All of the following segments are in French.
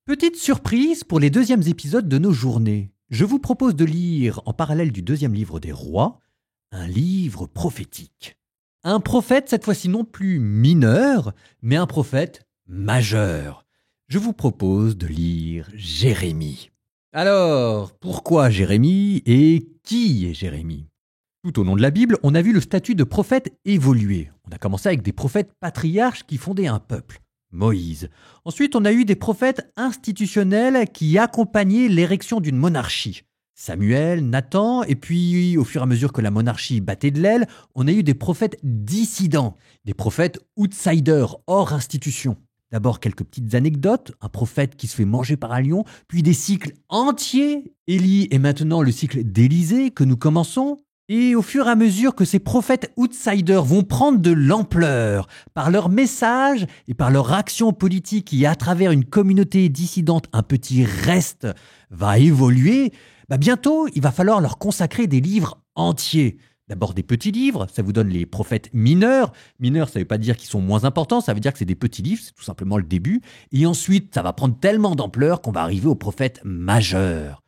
Petite surprise pour les deuxièmes épisodes de nos journées. Je vous propose de lire, en parallèle du deuxième livre des rois, un livre prophétique. Un prophète, cette fois-ci non plus mineur, mais un prophète majeur. Je vous propose de lire Jérémie. Alors, pourquoi Jérémie et qui est Jérémie ? Tout au long de la Bible, on a vu le statut de prophète évoluer. On a commencé avec des prophètes patriarches qui fondaient un peuple. Moïse. Ensuite, on a eu des prophètes institutionnels qui accompagnaient l'érection d'une monarchie. Samuel, Nathan, et puis au fur et à mesure que la monarchie battait de l'aile, on a eu des prophètes dissidents, des prophètes outsiders, hors institution. D'abord quelques petites anecdotes, un prophète qui se fait manger par un lion, puis des cycles entiers, Élie et maintenant le cycle d'Élisée que nous commençons. Et au fur et à mesure que ces prophètes outsiders vont prendre de l'ampleur par leur message et par leur action politique qui, à travers une communauté dissidente, un petit reste, va évoluer, bientôt, il va falloir leur consacrer des livres entiers. D'abord des petits livres, ça vous donne les prophètes mineurs. Mineurs, ça ne veut pas dire qu'ils sont moins importants, ça veut dire que c'est des petits livres, c'est tout simplement le début. Et ensuite, ça va prendre tellement d'ampleur qu'on va arriver aux prophètes majeurs.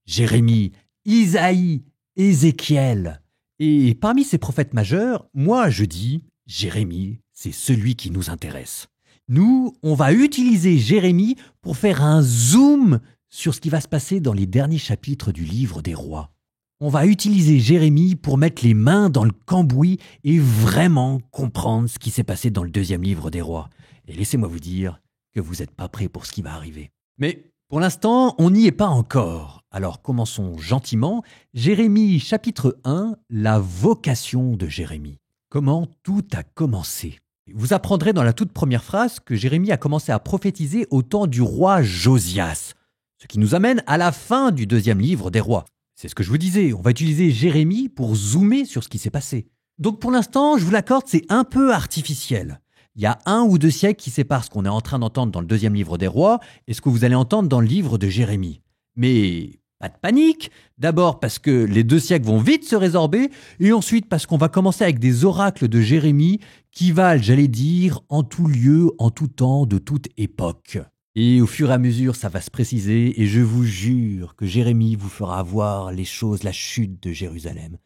Jérémie, Isaïe, Ézéchiel. Et parmi ces prophètes majeurs, moi je dis, Jérémie, c'est celui qui nous intéresse. Nous, on va utiliser Jérémie pour faire un zoom sur ce qui va se passer dans les derniers chapitres du livre des rois. On va utiliser Jérémie pour mettre les mains dans le cambouis et vraiment comprendre ce qui s'est passé dans le deuxième livre des rois. Et laissez-moi vous dire que vous n'êtes pas prêts pour ce qui va arriver. Mais pour l'instant, on n'y est pas encore. Alors commençons gentiment. Jérémie chapitre 1, la vocation de Jérémie. Comment tout a commencé ? Vous apprendrez dans la toute première phrase que Jérémie a commencé à prophétiser au temps du roi Josias. Ce qui nous amène à la fin du deuxième livre des rois. C'est ce que je vous disais, on va utiliser Jérémie pour zoomer sur ce qui s'est passé. Donc pour l'instant, je vous l'accorde, c'est un peu artificiel. Il y a 1 ou 2 siècles qui séparent ce qu'on est en train d'entendre dans le deuxième livre des rois et ce que vous allez entendre dans le livre de Jérémie. Mais pas de panique. D'abord parce que les 2 siècles vont vite se résorber et ensuite parce qu'on va commencer avec des oracles de Jérémie qui valent, j'allais dire, en tout lieu, en tout temps, de toute époque. Et au fur et à mesure, ça va se préciser et je vous jure que Jérémie vous fera voir les choses, la chute de Jérusalem,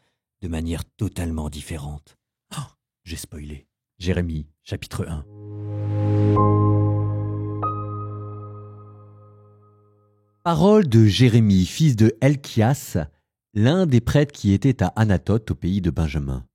de manière totalement différente. Oh, j'ai spoilé. Jérémie, chapitre 1. Parole de Jérémie, fils de Helkias, l'un des prêtres qui était à Anathoth au pays de Benjamin.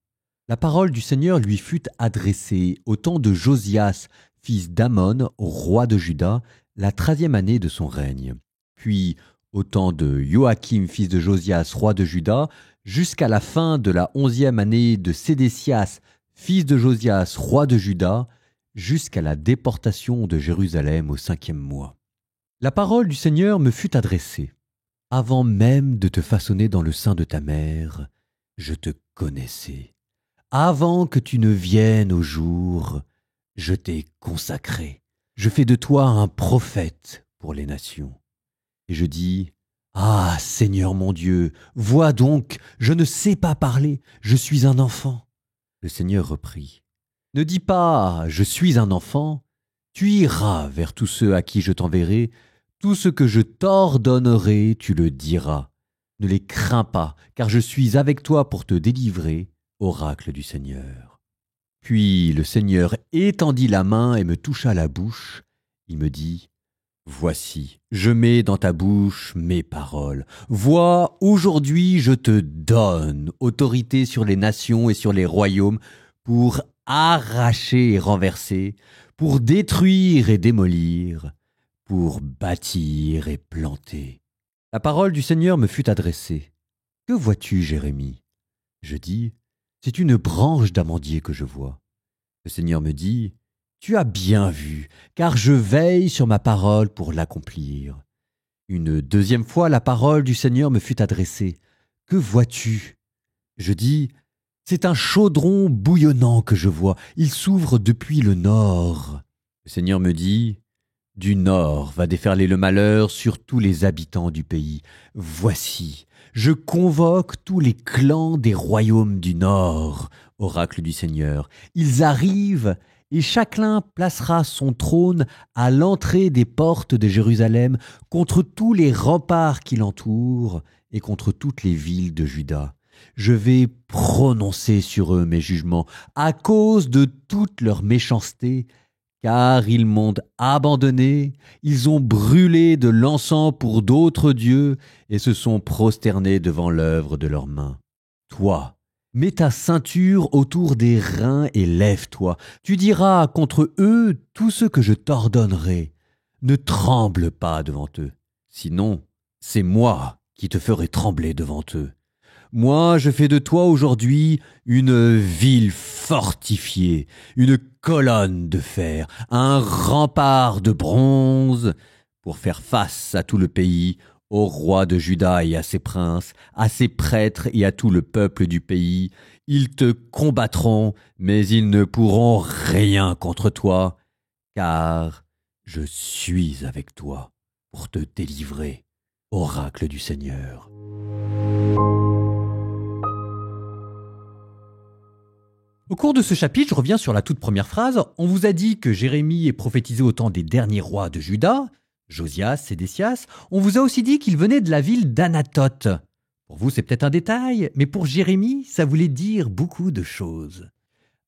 La parole du Seigneur lui fut adressée au temps de Josias, fils d'Amon, roi de Juda, la 13e année de son règne. Puis, au temps de Joachim, fils de Josias, roi de Juda, jusqu'à la fin de la 11e année de Sédécias, fils de Josias, roi de Juda, jusqu'à la déportation de Jérusalem au 5e mois. La parole du Seigneur me fut adressée. Avant même de te façonner dans le sein de ta mère, je te connaissais. Avant que tu ne viennes au jour, je t'ai consacré. Je fais de toi un prophète pour les nations. Et je dis, ah, Seigneur mon Dieu, vois donc, je ne sais pas parler, je suis un enfant. Le Seigneur reprit, ne dis pas, je suis un enfant, tu iras vers tous ceux à qui je t'enverrai, tout ce que je t'ordonnerai, tu le diras. Ne les crains pas, car je suis avec toi pour te délivrer, oracle du Seigneur. Puis le Seigneur étendit la main et me toucha la bouche. Il me dit, voici, je mets dans ta bouche mes paroles. Vois, aujourd'hui je te donne autorité sur les nations et sur les royaumes pour arracher et renverser, pour détruire et démolir, pour bâtir et planter. La parole du Seigneur me fut adressée. Que vois-tu, Jérémie ? Je dis, c'est une branche d'amandier que je vois. Le Seigneur me dit, tu as bien vu, car je veille sur ma parole pour l'accomplir. Une 2e fois, la parole du Seigneur me fut adressée. Que vois-tu ? Je dis, c'est un chaudron bouillonnant que je vois. Il s'ouvre depuis le nord. Le Seigneur me dit, du nord va déferler le malheur sur tous les habitants du pays. Voici, je convoque tous les clans des royaumes du nord, oracle du Seigneur. Ils arrivent et chacun placera son trône à l'entrée des portes de Jérusalem contre tous les remparts qui l'entourent et contre toutes les villes de Juda. Je vais prononcer sur eux mes jugements à cause de toute leur méchanceté, car ils m'ont abandonné, ils ont brûlé de l'encens pour d'autres dieux et se sont prosternés devant l'œuvre de leurs mains. Toi, mets ta ceinture autour des reins et lève-toi. Tu diras contre eux tout ce que je t'ordonnerai. Ne tremble pas devant eux, sinon c'est moi qui te ferai trembler devant eux. Moi, je fais de toi aujourd'hui une ville fortifiée, une colonne de fer, un rempart de bronze, pour faire face à tout le pays, au roi de Juda et à ses princes, à ses prêtres et à tout le peuple du pays. Ils te combattront, mais ils ne pourront rien contre toi, car je suis avec toi pour te délivrer, oracle du Seigneur. Au cours de ce chapitre, je reviens sur la toute première phrase. On vous a dit que Jérémie est prophétisé au temps des derniers rois de Juda, Josias, Sédécias. On vous a aussi dit qu'il venait de la ville d'Anathoth. Pour vous, c'est peut-être un détail, mais pour Jérémie, ça voulait dire beaucoup de choses.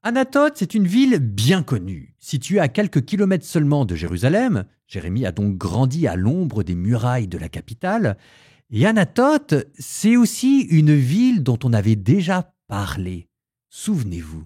Anathoth, c'est une ville bien connue. Située à quelques kilomètres seulement de Jérusalem, Jérémie a donc grandi à l'ombre des murailles de la capitale. Et Anathoth, c'est aussi une ville dont on avait déjà parlé. Souvenez-vous.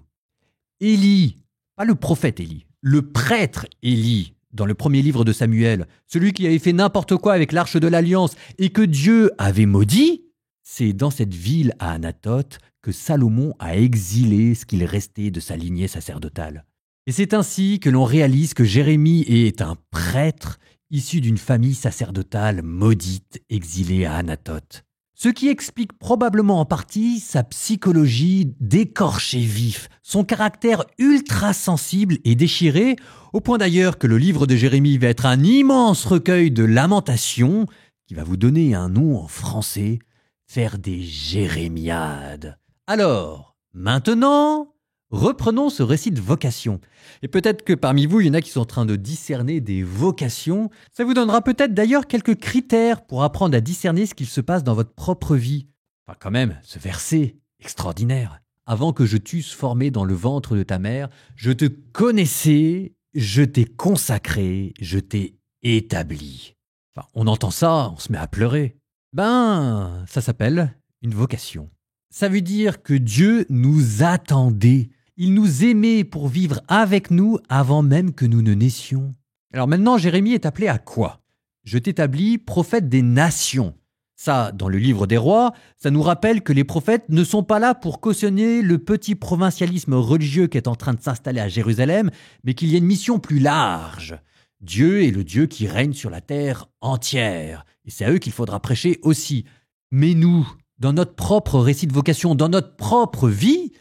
Élie, pas le prophète Élie, le prêtre Élie, dans le premier livre de Samuel, celui qui avait fait n'importe quoi avec l'arche de l'Alliance et que Dieu avait maudit, c'est dans cette ville à Anathoth que Salomon a exilé ce qu'il restait de sa lignée sacerdotale. Et c'est ainsi que l'on réalise que Jérémie est un prêtre issu d'une famille sacerdotale maudite exilée à Anathoth. Ce qui explique probablement en partie sa psychologie d'écorché vif, son caractère ultra sensible et déchiré, au point d'ailleurs que le livre de Jérémie va être un immense recueil de lamentations qui va vous donner un nom en français, faire des jérémiades. Alors, maintenant, reprenons ce récit de vocation. Et peut-être que parmi vous, il y en a qui sont en train de discerner des vocations. Ça vous donnera peut-être d'ailleurs quelques critères pour apprendre à discerner ce qu'il se passe dans votre propre vie. Enfin, quand même, ce verset extraordinaire. Avant que je t'eusse formé dans le ventre de ta mère, je te connaissais, je t'ai consacré, je t'ai établi. Enfin, on entend ça, on se met à pleurer. Ça s'appelle une vocation. Ça veut dire que Dieu nous attendait. Il nous aimait pour vivre avec nous avant même que nous ne naissions. Alors maintenant, Jérémie est appelé à quoi ? Je t'établis prophète des nations. Ça, dans le livre des rois, ça nous rappelle que les prophètes ne sont pas là pour cautionner le petit provincialisme religieux qui est en train de s'installer à Jérusalem, mais qu'il y a une mission plus large. Dieu est le Dieu qui règne sur la terre entière. Et c'est à eux qu'il faudra prêcher aussi. Mais nous, dans notre propre récit de vocation, dans notre propre vie,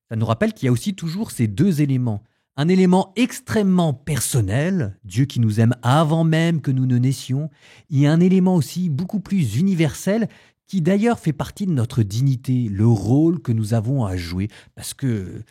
ça nous rappelle qu'il y a aussi toujours ces deux éléments. Un élément extrêmement personnel, Dieu qui nous aime avant même que nous ne naissions, et un élément aussi beaucoup plus universel qui d'ailleurs fait partie de notre dignité, le rôle que nous avons à jouer, parce que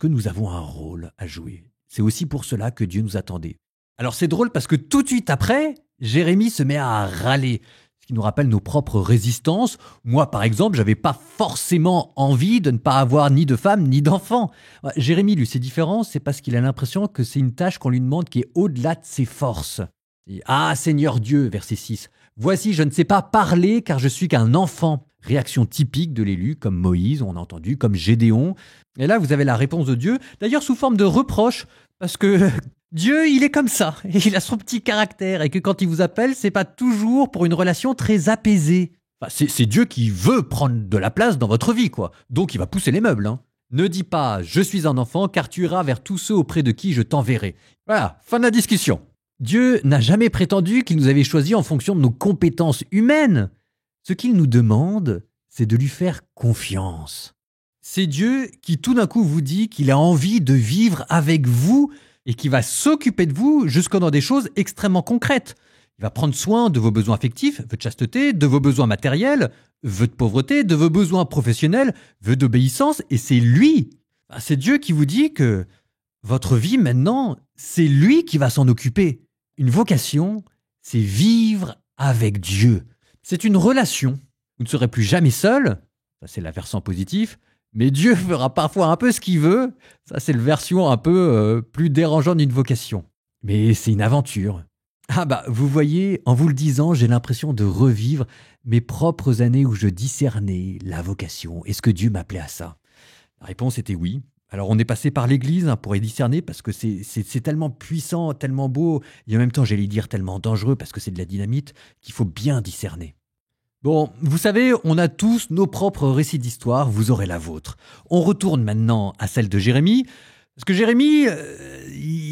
nous avons un rôle à jouer. C'est aussi pour cela que Dieu nous attendait. Alors c'est drôle parce que tout de suite après, Jérémie se met à râler. Ce qui nous rappelle nos propres résistances. Moi, par exemple, j'avais pas forcément envie de ne pas avoir ni de femme ni d'enfant. Jérémie, lui, c'est différent, c'est parce qu'il a l'impression que c'est une tâche qu'on lui demande qui est au-delà de ses forces. Et, ah, Seigneur Dieu, verset 6, « Voici, je ne sais pas parler car je suis qu'un enfant. » Réaction typique de l'élu, comme Moïse, on a entendu, comme Gédéon. Et là, vous avez la réponse de Dieu, d'ailleurs sous forme de reproche, parce que Dieu, il est comme ça, et il a son petit caractère, et que quand il vous appelle, c'est pas toujours pour une relation très apaisée. Enfin, c'est Dieu qui veut prendre de la place dans votre vie, quoi. Donc il va pousser les meubles, hein. Ne dis pas « je suis un enfant » car tu iras vers tous ceux auprès de qui je t'enverrai. Voilà, fin de la discussion. Dieu n'a jamais prétendu qu'il nous avait choisis en fonction de nos compétences humaines. Ce qu'il nous demande, c'est de lui faire confiance. C'est Dieu qui tout d'un coup vous dit qu'il a envie de vivre avec vous et qui va s'occuper de vous jusque dans des choses extrêmement concrètes. Il va prendre soin de vos besoins affectifs, vœux de chasteté, de vos besoins matériels, vœux de pauvreté, de vos besoins professionnels, vœux d'obéissance, et c'est lui, c'est Dieu qui vous dit que Votre vie maintenant, c'est lui qui va s'en occuper. Une vocation, c'est vivre avec Dieu. C'est une relation. Vous ne serez plus jamais seul, ça c'est la version positive, mais Dieu fera parfois un peu ce qu'il veut, ça c'est la version un peu plus dérangeante d'une vocation. Mais c'est une aventure. Ah bah, vous voyez, en vous le disant, j'ai l'impression de revivre mes propres années où je discernais la vocation. Est-ce que Dieu m'appelait à ça? La réponse était oui. Alors on est passé par l'église pour y discerner parce que c'est tellement puissant, tellement beau, et en même temps j'allais dire tellement dangereux parce que c'est de la dynamite qu'il faut bien discerner. Bon, vous savez, on a tous nos propres récits d'histoire, vous aurez la vôtre. On retourne maintenant à celle de Jérémie, parce que Jérémie,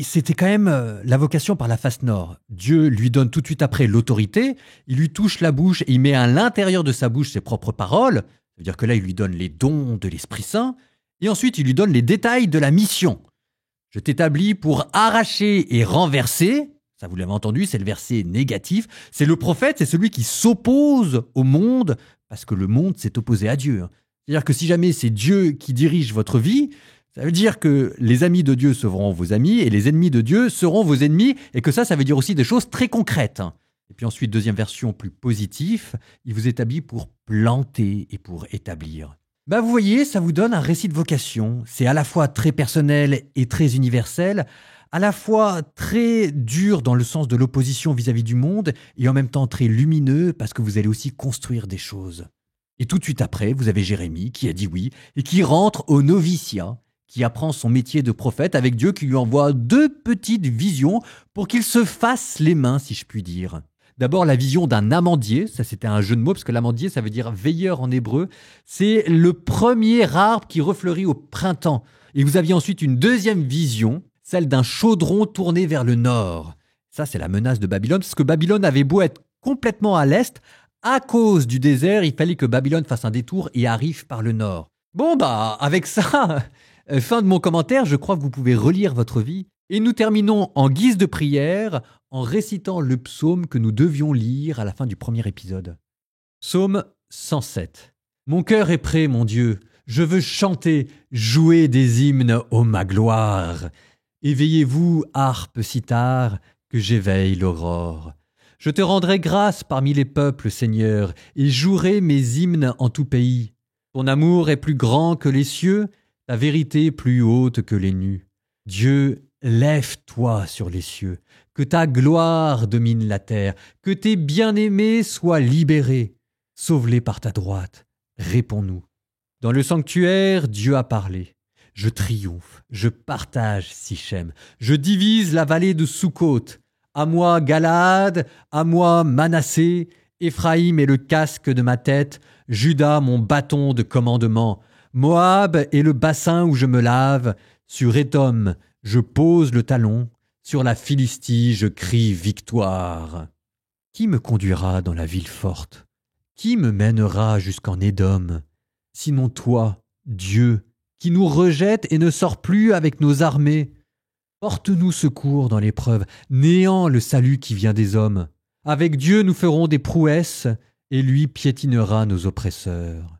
c'était quand même la vocation par la face nord. Dieu lui donne tout de suite après l'autorité, il lui touche la bouche et il met à l'intérieur de sa bouche ses propres paroles, ça veut dire que là il lui donne les dons de l'Esprit Saint, et ensuite il lui donne les détails de la mission. Je t'établis pour arracher et renverser. Ça, vous l'avez entendu, c'est le verset négatif. C'est le prophète, c'est celui qui s'oppose au monde, parce que le monde s'est opposé à Dieu. C'est-à-dire que si jamais c'est Dieu qui dirige votre vie, ça veut dire que les amis de Dieu seront vos amis et les ennemis de Dieu seront vos ennemis, et que ça veut dire aussi des choses très concrètes. Et puis ensuite, deuxième version plus positive, il vous établit pour planter et pour établir. Vous voyez, ça vous donne un récit de vocation. C'est à la fois très personnel et très universel, à la fois très dur dans le sens de l'opposition vis-à-vis du monde, et en même temps très lumineux parce que vous allez aussi construire des choses. Et tout de suite après, vous avez Jérémie qui a dit oui, et qui rentre au noviciat, qui apprend son métier de prophète avec Dieu qui lui envoie 2 petites visions pour qu'il se fasse les mains, si je puis dire. D'abord, la vision d'un amandier, ça c'était un jeu de mots, parce que l'amandier, ça veut dire veilleur en hébreu. C'est le premier arbre qui refleurit au printemps. Et vous aviez ensuite une deuxième vision, celle d'un chaudron tourné vers le nord. Ça, c'est la menace de Babylone, parce que Babylone avait beau être complètement à l'est, à cause du désert, il fallait que Babylone fasse un détour et arrive par le nord. Bon, avec ça, fin de mon commentaire, je crois que vous pouvez relire votre vie. Et nous terminons en guise de prière en récitant le psaume que nous devions lire à la fin du premier épisode. Psaume 107. Mon cœur est prêt, mon Dieu. Je veux chanter, jouer des hymnes ô ma gloire. Éveillez-vous, harpe cithare, que j'éveille l'aurore. Je te rendrai grâce parmi les peuples, Seigneur, et jouerai mes hymnes en tout pays. Ton amour est plus grand que les cieux, ta vérité plus haute que les nues. Dieu, lève-toi sur les cieux, que ta gloire domine la terre, que tes bien-aimés soient libérés. Sauve-les par ta droite, réponds-nous. Dans le sanctuaire, Dieu a parlé. Je triomphe, je partage Sichem, je divise la vallée de Sukkot. À moi Galaad, à moi Manassé, Éphraïm est le casque de ma tête, Juda mon bâton de commandement, Moab est le bassin où je me lave, sur Édom je pose le talon, sur la Philistie je crie victoire. Qui me conduira dans la ville forte? Qui me mènera jusqu'en Édom? Sinon toi, Dieu, qui nous rejette et ne sort plus avec nos armées. Porte-nous secours dans l'épreuve, néant le salut qui vient des hommes. Avec Dieu nous ferons des prouesses, et lui piétinera nos oppresseurs.